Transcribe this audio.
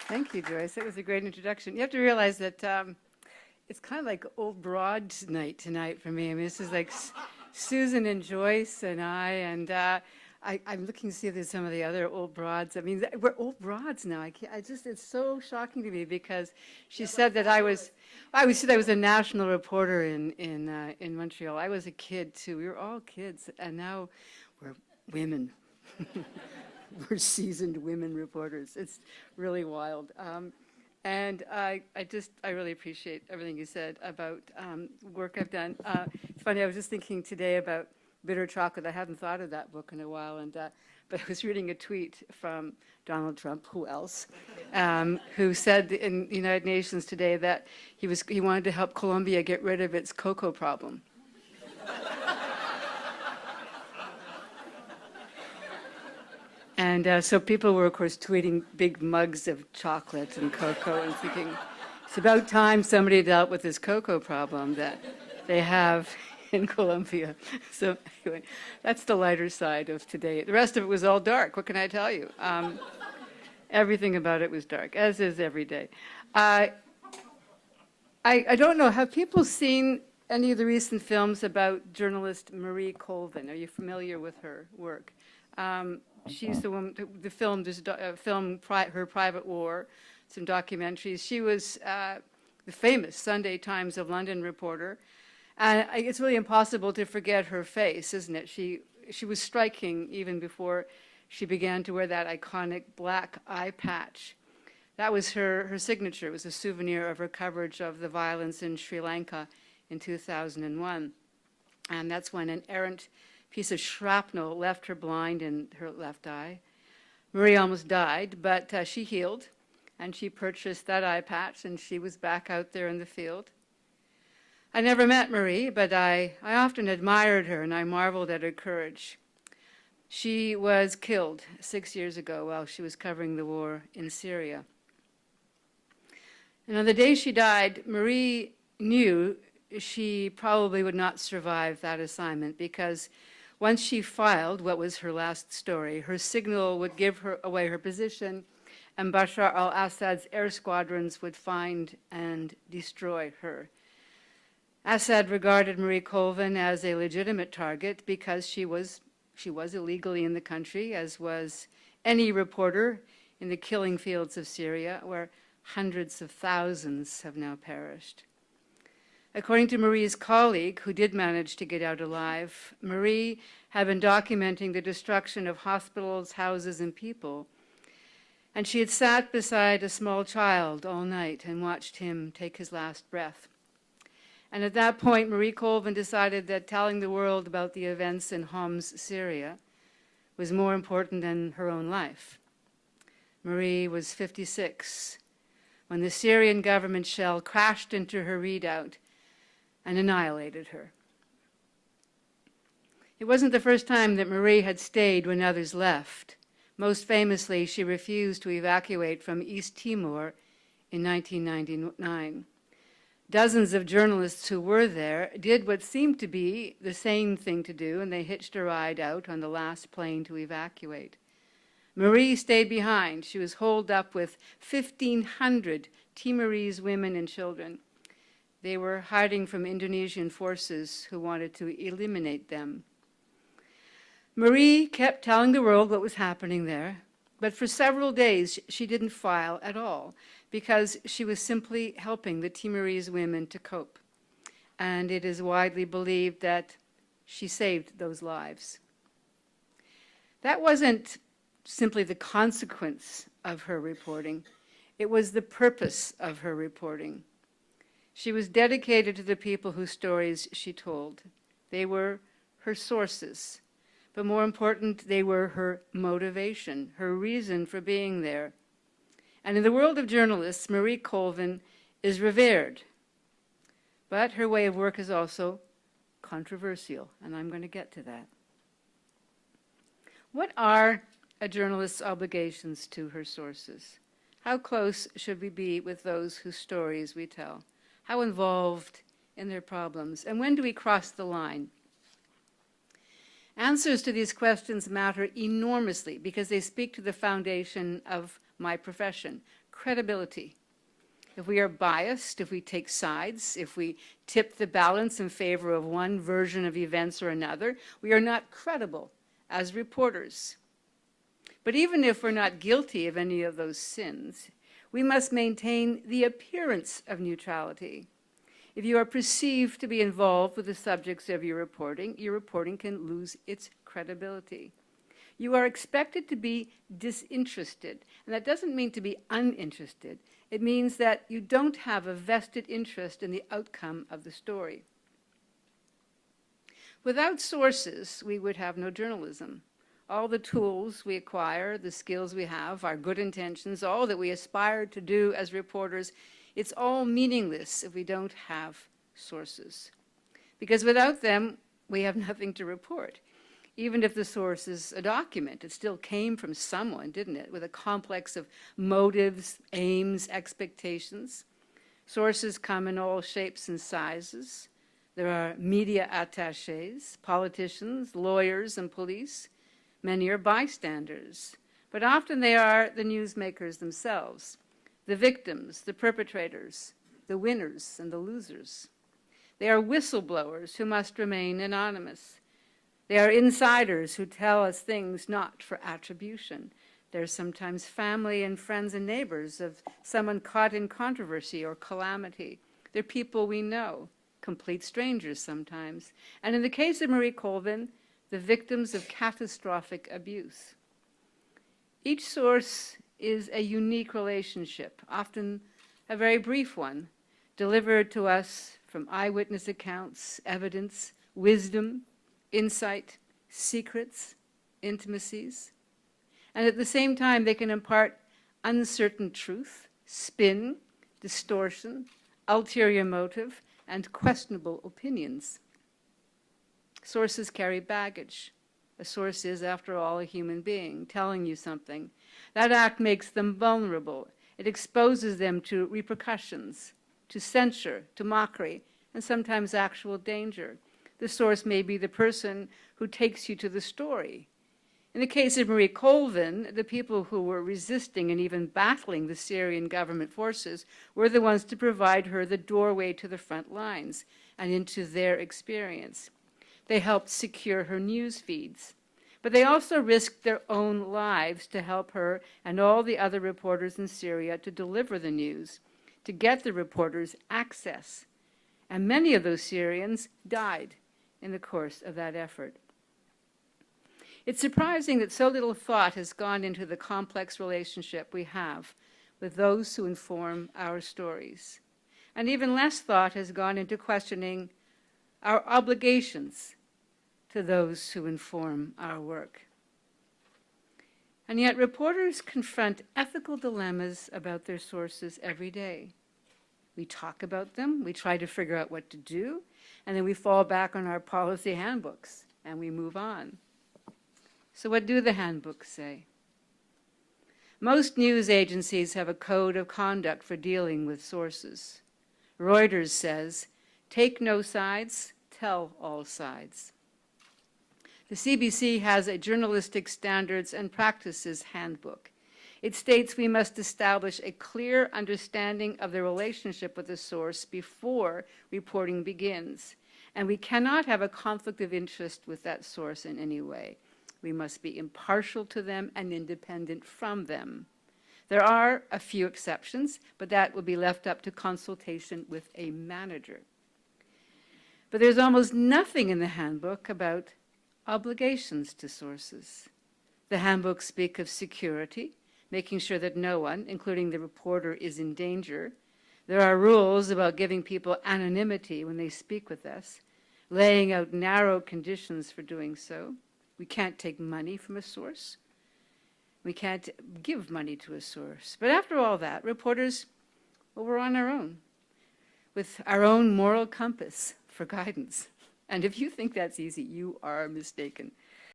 Thank you, Joyce. That was a great introduction. You have to realize that it's kind of like old broads night tonight for me. I mean, this is like Susan and Joyce and I'm looking to see if there's some of the other old broads. I mean, we're old broads now. It's so shocking to me because she said that I was a national reporter in Montreal. I was a kid too. We were all kids, and now we're women. We're seasoned women reporters. It's really wild. And I really appreciate everything you said about work I've done. It's funny, I was just thinking today about Bitter Chocolate. I hadn't thought of that book in a while, but I was reading a tweet from Donald Trump, who else, who said in the United Nations today that he wanted to help Colombia get rid of its cocoa problem. And so people were, of course, tweeting big mugs of chocolate and cocoa and thinking, it's about time somebody dealt with this cocoa problem that they have in Colombia. So anyway, that's the lighter side of today. The rest of it was all dark. What can I tell you? Everything about it was dark, as is every day. I don't know, have people seen any of the recent films about journalist Marie Colvin? Are you familiar with her work? She's the woman, the film, Her Private War, some documentaries. She was the famous Sunday Times of London reporter. And it's really impossible to forget her face, isn't it? She was striking even before she began to wear that iconic black eye patch. That was her signature. It was a souvenir of her coverage of the violence in Sri Lanka in 2001. And that's when an errant piece of shrapnel left her blind in her left eye. Marie almost died, but she healed, and she purchased that eye patch, and she was back out there in the field. I never met Marie, but I often admired her, and I marveled at her courage. She was killed 6 years ago while she was covering the war in Syria. And on the day she died, Marie knew she probably would not survive that assignment because once she filed what was her last story, her signal would give her away her position, and Bashar al-Assad's air squadrons would find and destroy her. Assad regarded Marie Colvin as a legitimate target because she was illegally in the country, as was any reporter in the killing fields of Syria, where hundreds of thousands have now perished. According to Marie's colleague, who did manage to get out alive, Marie had been documenting the destruction of hospitals, houses, and people. And she had sat beside a small child all night and watched him take his last breath. And at that point, Marie Colvin decided that telling the world about the events in Homs, Syria, was more important than her own life. Marie was 56 when the Syrian government shell crashed into her redoubt and annihilated her. It wasn't the first time that Marie had stayed when others left. Most famously, she refused to evacuate from East Timor in 1999. Dozens of journalists who were there did what seemed to be the sane thing to do, and they hitched a ride out on the last plane to evacuate. Marie stayed behind. She was holed up with 1,500 Timorese women and children. They were hiding from Indonesian forces who wanted to eliminate them. Marie kept telling the world what was happening there, but for several days she didn't file at all because she was simply helping the Timorese women to cope. And it is widely believed that she saved those lives. That wasn't simply the consequence of her reporting. It was the purpose of her reporting. She was dedicated to the people whose stories she told. They were her sources, but more important, they were her motivation, her reason for being there. And in the world of journalists, Marie Colvin is revered, but her way of work is also controversial, and I'm going to get to that. What are a journalist's obligations to her sources? How close should we be with those whose stories we tell? How involved in their problems? And when do we cross the line? Answers to these questions matter enormously because they speak to the foundation of my profession, credibility. If we are biased, if we take sides, if we tip the balance in favor of one version of events or another, we are not credible as reporters. But even if we're not guilty of any of those sins, we must maintain the appearance of neutrality. If you are perceived to be involved with the subjects of your reporting can lose its credibility. You are expected to be disinterested, and that doesn't mean to be uninterested. It means that you don't have a vested interest in the outcome of the story. Without sources, we would have no journalism. All the tools we acquire, the skills we have, our good intentions, all that we aspire to do as reporters, it's all meaningless if we don't have sources. Because without them, we have nothing to report. Even if the source is a document, it still came from someone, didn't it? With a complex of motives, aims, expectations. Sources come in all shapes and sizes. There are media attachés, politicians, lawyers, and police. Many are bystanders, but often they are the newsmakers themselves, the victims, the perpetrators, the winners and the losers. They are whistleblowers who must remain anonymous. They are insiders who tell us things not for attribution. They're sometimes family and friends and neighbors of someone caught in controversy or calamity. They're people we know, complete strangers sometimes. And in the case of Marie Colvin, the victims of catastrophic abuse. Each source is a unique relationship, often a very brief one, delivered to us from eyewitness accounts, evidence, wisdom, insight, secrets, intimacies. And at the same time, they can impart uncertain truth, spin, distortion, ulterior motive, and questionable opinions. Sources carry baggage. A source is, after all, a human being telling you something. That act makes them vulnerable. It exposes them to repercussions, to censure, to mockery, and sometimes actual danger. The source may be the person who takes you to the story. In the case of Marie Colvin, the people who were resisting and even battling the Syrian government forces were the ones to provide her the doorway to the front lines and into their experience. They helped secure her news feeds. But they also risked their own lives to help her and all the other reporters in Syria to deliver the news, to get the reporters access. And many of those Syrians died in the course of that effort. It's surprising that so little thought has gone into the complex relationship we have with those who inform our stories. And even less thought has gone into questioning our obligations to those who inform our work. And yet reporters confront ethical dilemmas about their sources every day. We talk about them, we try to figure out what to do, and then we fall back on our policy handbooks and we move on. So what do the handbooks say? Most news agencies have a code of conduct for dealing with sources. Reuters says, take no sides, tell all sides. The CBC has a journalistic standards and practices handbook. It states we must establish a clear understanding of the relationship with the source before reporting begins, and we cannot have a conflict of interest with that source in any way. We must be impartial to them and independent from them. There are a few exceptions, but that will be left up to consultation with a manager. But there's almost nothing in the handbook about obligations to sources. The handbooks speak of security, making sure that no one, including the reporter, is in danger. There are rules about giving people anonymity when they speak with us, laying out narrow conditions for doing so. We can't take money from a source. We can't give money to a source. But after all that, reporters, well, we're on our own, with our own moral compass for guidance. And if you think that's easy, you are mistaken.